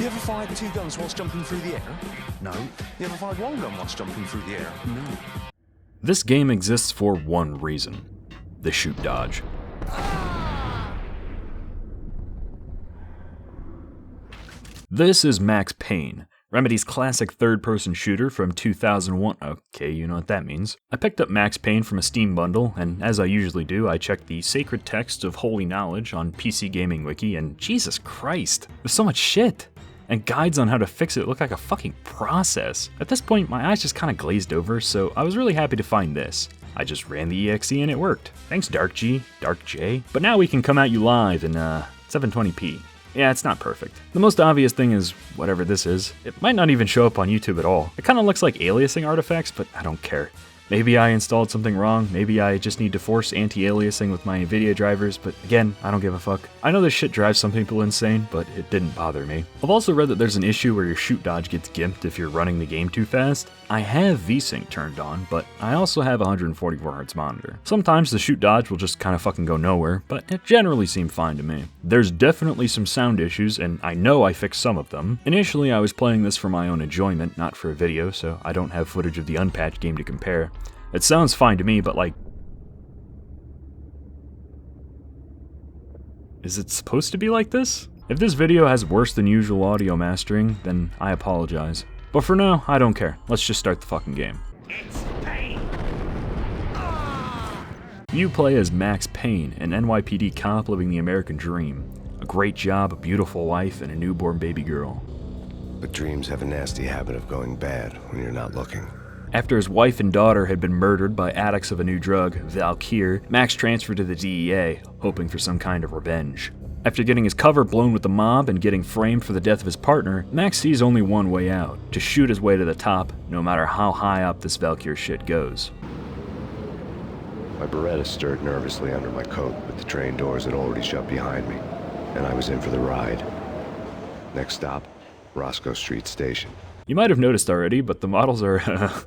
You ever fired two guns whilst jumping through the air? No. You ever fired one gun whilst jumping through the air? No. This game exists for one reason: the shoot dodge. This is Max Payne, Remedy's classic third-person shooter from 2001. Okay, you know what that means. I picked up Max Payne from a Steam bundle, and as I usually do, I checked the sacred text of holy knowledge on PC Gaming Wiki, and Jesus Christ, there's so much shit! And guides on how to fix it look like a fucking process. At this point, my eyes just kinda glazed over, so I was really happy to find this. I just ran the EXE and it worked. Thanks Dark J. But now we can come at you live in 720p. Yeah, it's not perfect. The most obvious thing is whatever this is. It might not even show up on YouTube at all. It kinda looks like aliasing artifacts, but I don't care. Maybe I installed something wrong, maybe I just need to force anti-aliasing with my NVIDIA drivers, but again, I don't give a fuck. I know this shit drives some people insane, but it didn't bother me. I've also read that there's an issue where your shoot dodge gets gimped if you're running the game too fast. I have VSync turned on, but I also have a 144Hz monitor. Sometimes the shoot dodge will just kinda fucking go nowhere, but it generally seemed fine to me. There's definitely some sound issues, and I know I fixed some of them. Initially, I was playing this for my own enjoyment, not for a video, so I don't have footage of the unpatched game to compare. It sounds fine to me, but like... is it supposed to be like this? If this video has worse than usual audio mastering, then I apologize. But for now, I don't care. Let's just start the fucking game. It's Payne. You play as Max Payne, an NYPD cop living the American dream. A great job, a beautiful wife, and a newborn baby girl. But dreams have a nasty habit of going bad when you're not looking. After his wife and daughter had been murdered by addicts of a new drug, Valkyr, Max transferred to the DEA, hoping for some kind of revenge. After getting his cover blown with the mob and getting framed for the death of his partner, Max sees only one way out: to shoot his way to the top, no matter how high up this Valkyr shit goes. My Beretta stirred nervously under my coat, but the train doors had already shut behind me, and I was in for the ride. Next stop, Roscoe Street Station. You might have noticed already, but the models are,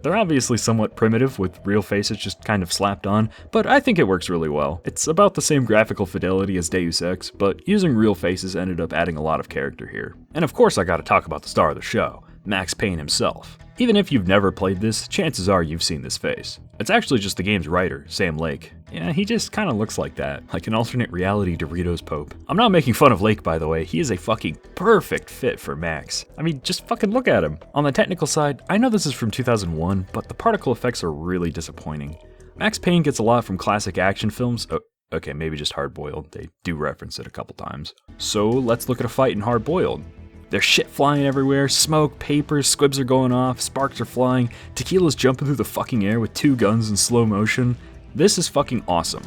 they're obviously somewhat primitive with real faces just kind of slapped on, but I think it works really well. It's about the same graphical fidelity as Deus Ex, but using real faces ended up adding a lot of character here. And of course I gotta talk about the star of the show, Max Payne himself. Even if you've never played this, chances are you've seen this face. It's actually just the game's writer, Sam Lake. Yeah, he just kinda looks like that, like an alternate reality Doritos Pope. I'm not making fun of Lake, by the way, he is a fucking perfect fit for Max. I mean, just fucking look at him. On the technical side, I know this is from 2001, but the particle effects are really disappointing. Max Payne gets a lot from classic action films. Oh, okay, maybe just Hard Boiled, they do reference it a couple times. So let's look at a fight in Hard Boiled. There's shit flying everywhere, smoke, papers, squibs are going off, sparks are flying, tequila's jumping through the fucking air with two guns in slow motion. This is fucking awesome.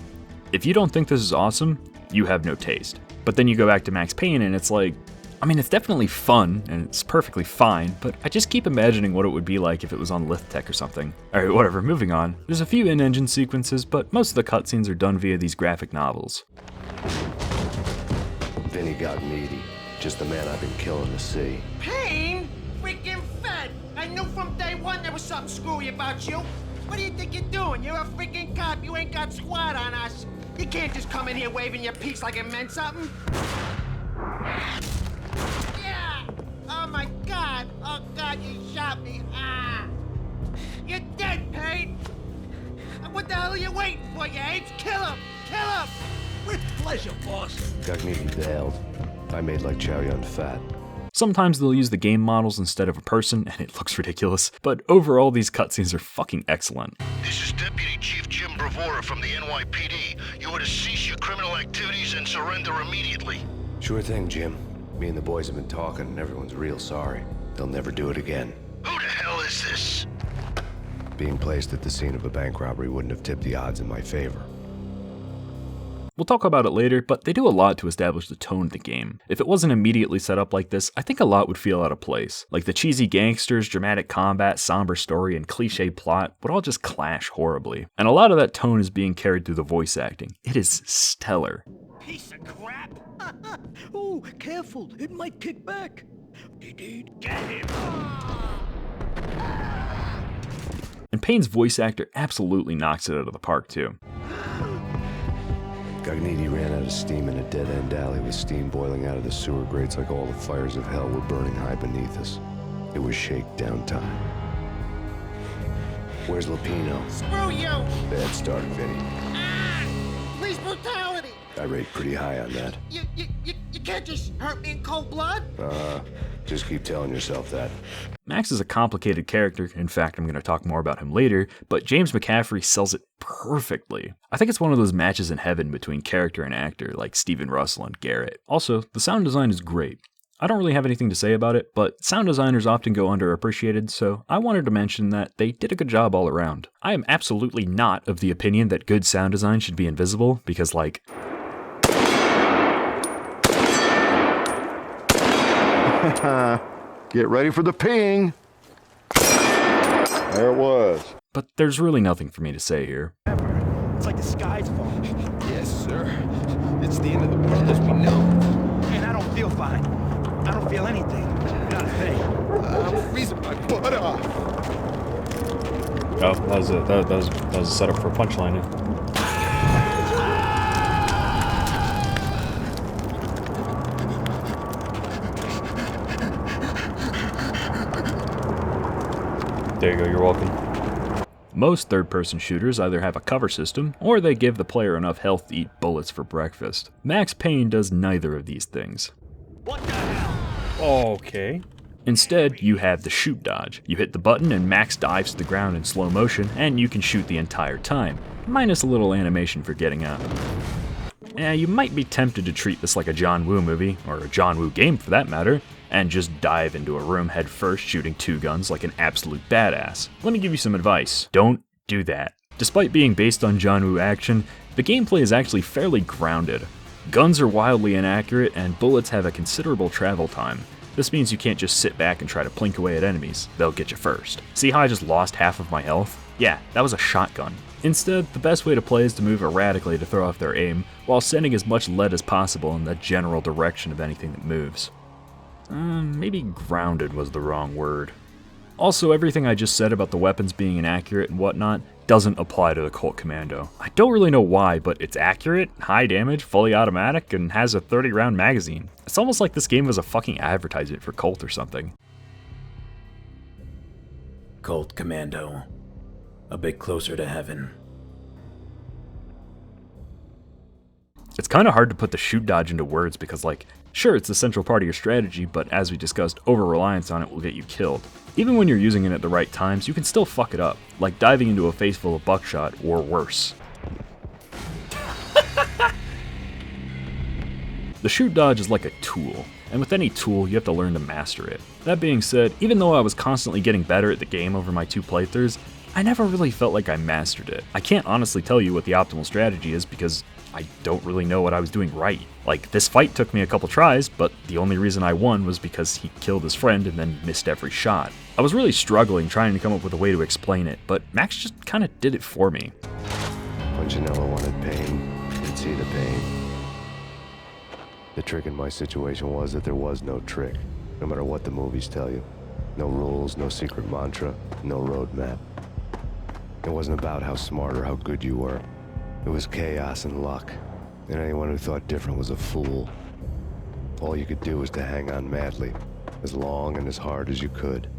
If you don't think this is awesome, you have no taste. But then you go back to Max Payne and it's like, I mean, it's definitely fun and it's perfectly fine, but I just keep imagining what it would be like if it was on Lithtech or something. Alright, whatever, moving on. There's a few in-engine sequences, but most of the cutscenes are done via these graphic novels. Vinny got meaty. Just the man I've been killing to see. Payne? Freaking fed! I knew from day one there was something screwy about you. What do you think you're doing? You're a freaking cop. You ain't got squad on us. You can't just come in here waving your piece like it meant something. Yeah! Oh my God! Oh God, you shot me! Ah! You're dead, Payne! What the hell are you waiting for, you apes? Kill him! Kill him! With pleasure, boss. Gognitti bailed. I made like Chow Yun Fat. Sometimes they'll use the game models instead of a person, and it looks ridiculous, but overall these cutscenes are fucking excellent. This is Deputy Chief Jim Bravura from the NYPD. You are to cease your criminal activities and surrender immediately. Sure thing, Jim. Me and the boys have been talking, and everyone's real sorry. They'll never do it again. Who the hell is this? Being placed at the scene of a bank robbery wouldn't have tipped the odds in my favor. We'll talk about it later, but they do a lot to establish the tone of the game. If it wasn't immediately set up like this, I think a lot would feel out of place. Like the cheesy gangsters, dramatic combat, somber story, and cliche plot would all just clash horribly. And a lot of that tone is being carried through the voice acting. It is stellar. Piece of crap! Oh, careful, it might kick back. Indeed. Get him! And Payne's voice actor absolutely knocks it out of the park too. Gognitti ran out of steam in a dead-end alley with steam boiling out of the sewer grates like all the fires of hell were burning high beneath us. It was shakedown time. Where's Lupino? Screw you! Bad start, Vinny. Police brutality! I rate pretty high on that. You can't just hurt me in cold blood? Just keep telling yourself that. Max is a complicated character, in fact I'm going to talk more about him later, but James McCaffrey sells it perfectly. I think it's one of those matches in heaven between character and actor like Steven Russell and Garrett. Also, the sound design is great. I don't really have anything to say about it, but sound designers often go underappreciated, so I wanted to mention that they did a good job all around. I am absolutely not of the opinion that good sound design should be invisible, because like... Get ready for the ping! There it was. But there's really nothing for me to say here. It's like the sky's falling. Yes, sir. It's the end of the world as we know. And I don't feel fine. I don't feel anything. Not a thing. I'm freezing my butt off. Oh, that was a setup for a punchline. There you go, you're welcome. Most third-person shooters either have a cover system, or they give the player enough health to eat bullets for breakfast. Max Payne does neither of these things. What the hell? Okay. Instead, you have the shoot dodge. You hit the button and Max dives to the ground in slow motion, and you can shoot the entire time, minus a little animation for getting up. You might be tempted to treat this like a John Woo movie, or a John Woo game for that matter, and just dive into a room head first shooting two guns like an absolute badass. Let me give you some advice. Don't do that. Despite being based on John Woo action, the gameplay is actually fairly grounded. Guns are wildly inaccurate, and bullets have a considerable travel time. This means you can't just sit back and try to plink away at enemies. They'll get you first. See how I just lost half of my health? Yeah, that was a shotgun. Instead, the best way to play is to move erratically to throw off their aim, while sending as much lead as possible in the general direction of anything that moves. Maybe grounded was the wrong word. Also, everything I just said about the weapons being inaccurate and whatnot doesn't apply to the Colt Commando. I don't really know why, but it's accurate, high damage, fully automatic, and has a 30-round magazine. It's almost like this game was a fucking advertisement for Colt or something. Colt Commando. A bit closer to heaven. It's kind of hard to put the shoot dodge into words because, like, sure, it's the central part of your strategy, but as we discussed, over-reliance on it will get you killed. Even when you're using it at the right times, you can still fuck it up, like diving into a face full of buckshot, or worse. The shoot dodge is like a tool, and with any tool, you have to learn to master it. That being said, even though I was constantly getting better at the game over my 2 playthroughs, I never really felt like I mastered it. I can't honestly tell you what the optimal strategy is because I don't really know what I was doing right. Like, this fight took me a couple tries, but the only reason I won was because he killed his friend and then missed every shot. I was really struggling trying to come up with a way to explain it, but Max just kinda did it for me. Punchinello wanted pain, he'd see the pain. The trick in my situation was that there was no trick, no matter what the movies tell you. No rules, no secret mantra, no roadmap. It wasn't about how smart or how good you were. It was chaos and luck, and anyone who thought different was a fool. All you could do was to hang on madly, as long and as hard as you could.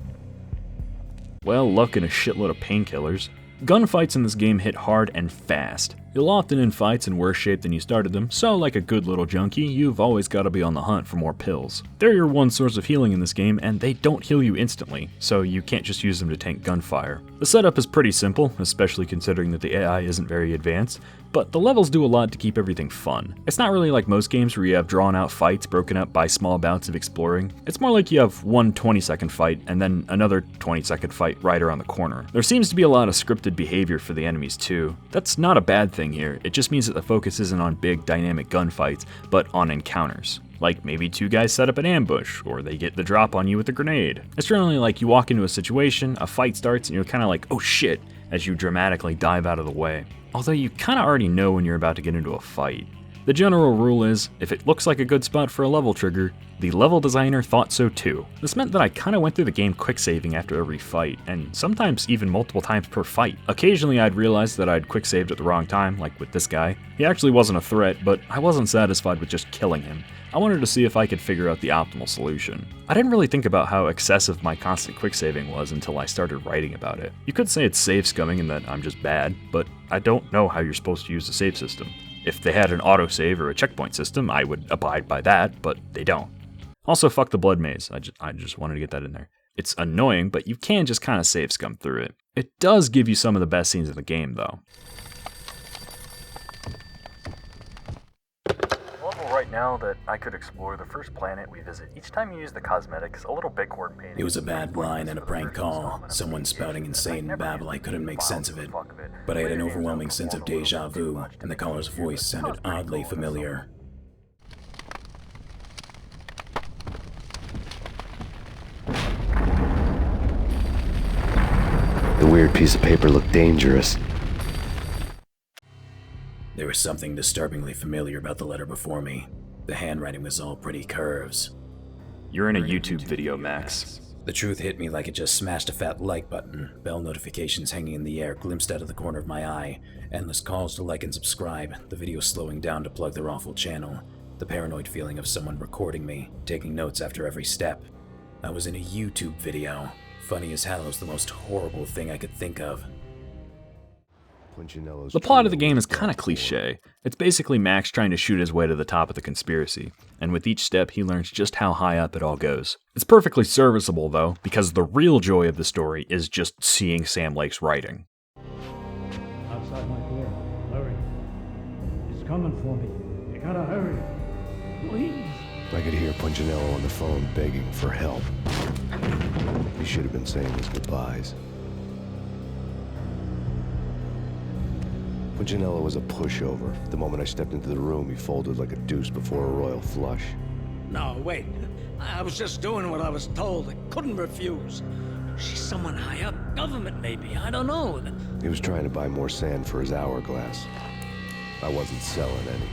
Well, luck and a shitload of painkillers. Gunfights in this game hit hard and fast. You'll often end fights in worse shape than you started them, so like a good little junkie, you've always got to be on the hunt for more pills. They're your one source of healing in this game, and they don't heal you instantly, so you can't just use them to tank gunfire. The setup is pretty simple, especially considering that the AI isn't very advanced, but the levels do a lot to keep everything fun. It's not really like most games where you have drawn out fights broken up by small bouts of exploring. It's more like you have one 20-second fight and then another 20-second fight right around the corner. There seems to be a lot of scripted behavior for the enemies too. That's not a bad thing here, it just means that the focus isn't on big dynamic gunfights, but on encounters. Like maybe 2 guys set up an ambush, or they get the drop on you with a grenade. It's generally like you walk into a situation, a fight starts, and you're kinda like, oh shit, as you dramatically dive out of the way. Although you kinda already know when you're about to get into a fight. The general rule is, if it looks like a good spot for a level trigger, the level designer thought so too. This meant that I kinda went through the game quick-saving after every fight, and sometimes even multiple times per fight. Occasionally I'd realize that I'd quick-saved at the wrong time, like with this guy. He actually wasn't a threat, but I wasn't satisfied with just killing him. I wanted to see if I could figure out the optimal solution. I didn't really think about how excessive my constant quick-saving was until I started writing about it. You could say it's save scumming and that I'm just bad, but I don't know how you're supposed to use the save system. If they had an autosave or a checkpoint system, I would abide by that, but they don't. Also, fuck the blood maze. I just wanted to get that in there. It's annoying, but you can just kind of save scum through it. It does give you some of the best scenes in the game, though. Right now that I could explore the first planet we visit, each time you use the cosmetics, a little bighorn painting. It was a bad line and a prank call. Someone spouting insane babble, I couldn't make sense of it. But I had an overwhelming sense of deja vu, and the caller's voice sounded oddly familiar. The weird piece of paper looked dangerous. There was something disturbingly familiar about the letter before me. The handwriting was all pretty curves. You're in a YouTube video, Max. The truth hit me like it just smashed a fat like button. Bell notifications hanging in the air glimpsed out of the corner of my eye. Endless calls to like and subscribe. The video slowing down to plug their awful channel. The paranoid feeling of someone recording me, taking notes after every step. I was in a YouTube video. Funny as hell was the most horrible thing I could think of. The plot of the game is kinda cliche. It's basically Max trying to shoot his way to the top of the conspiracy, and with each step he learns just how high up it all goes. It's perfectly serviceable though, because the real joy of the story is just seeing Sam Lake's writing. Outside my door. Hurry. He's coming for me. You gotta hurry. Please. I could hear Punchinello on the phone begging for help. He should have been saying his goodbyes. Punchinello was a pushover. The moment I stepped into the room, he folded like a deuce before a royal flush. No, wait. I was just doing what I was told. I couldn't refuse. She's someone high up. Government, maybe. I don't know. He was trying to buy more sand for his hourglass. I wasn't selling any.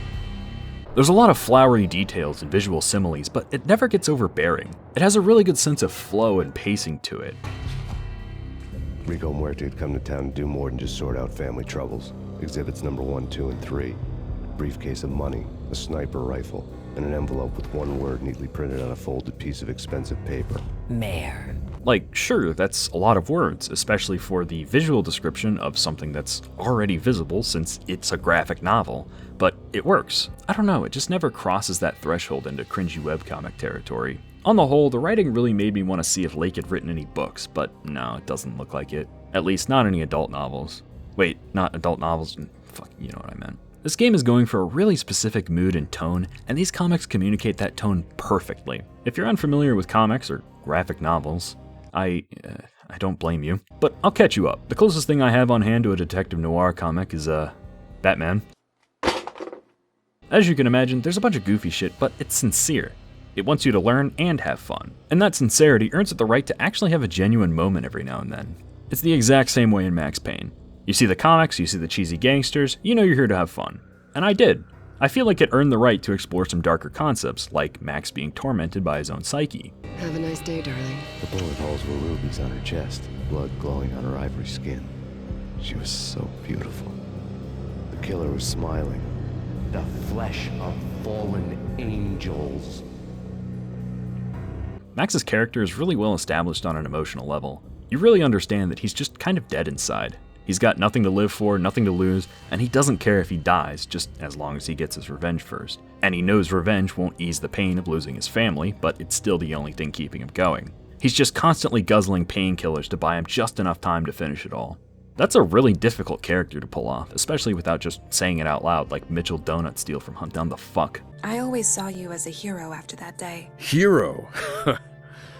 There's a lot of flowery details and visual similes, but it never gets overbearing. It has a really good sense of flow and pacing to it. Rico Muerte had come to town to do more than just sort out family troubles. Exhibits number 1, 2, and 3. A briefcase of money, a sniper rifle, and an envelope with one word neatly printed on a folded piece of expensive paper. Mayor. Like, sure, that's a lot of words, especially for the visual description of something that's already visible since it's a graphic novel, but it works. I don't know, it just never crosses that threshold into cringy webcomic territory. On the whole, the writing really made me want to see if Lake had written any books, but no, it doesn't look like it. At least not any adult novels. Wait, not adult novels, fuck, you know what I meant. This game is going for a really specific mood and tone, and these comics communicate that tone perfectly. If you're unfamiliar with comics or graphic novels, I don't blame you, but I'll catch you up. The closest thing I have on hand to a detective noir comic is, Batman. As you can imagine, there's a bunch of goofy shit, but it's sincere. It wants you to learn and have fun. And that sincerity earns it the right to actually have a genuine moment every now and then. It's the exact same way in Max Payne. You see the comics, you see the cheesy gangsters, you know you're here to have fun. And I did. I feel like it earned the right to explore some darker concepts, like Max being tormented by his own psyche. Have a nice day, darling. The bullet holes were rubies on her chest, blood glowing on her ivory skin. She was so beautiful. The killer was smiling. The flesh of fallen angels. Max's character is really well established on an emotional level. You really understand that he's just kind of dead inside. He's got nothing to live for, nothing to lose, and he doesn't care if he dies, just as long as he gets his revenge first. And he knows revenge won't ease the pain of losing his family, but it's still the only thing keeping him going. He's just constantly guzzling painkillers to buy him just enough time to finish it all. That's a really difficult character to pull off, especially without just saying it out loud like Mitchell Donut Steele from Hunt Down the Fuck. I always saw you as a hero after that day. Hero?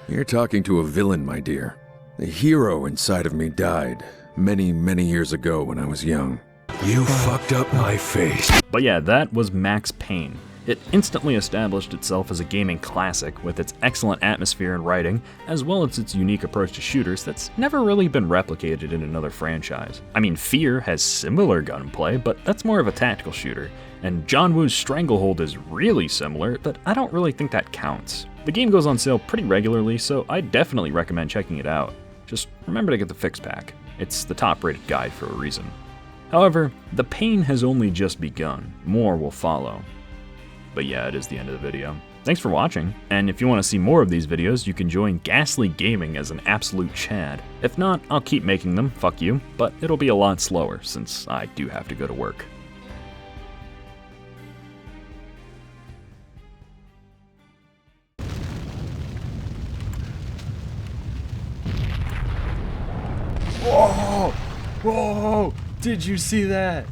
You're talking to a villain, my dear. The hero inside of me died many, many years ago when I was young. You fucked up my face. But yeah, that was Max Payne. It instantly established itself as a gaming classic with its excellent atmosphere and writing, as well as its unique approach to shooters that's never really been replicated in another franchise. I mean, Fear has similar gunplay, but that's more of a tactical shooter, And John Woo's Stranglehold is really similar, but I don't really think that counts. The game goes on sale pretty regularly, so I definitely recommend checking it out. Just remember to get the fix pack. It's the top-rated guide for a reason. However, the pain has only just begun. More will follow. But yeah, it is the end of the video. Thanks for watching, and if you want to see more of these videos, you can join Ghastly Gaming as an absolute Chad. If not, I'll keep making them, fuck you, but it'll be a lot slower since I do have to go to work. Whoa! Whoa! Did you see that?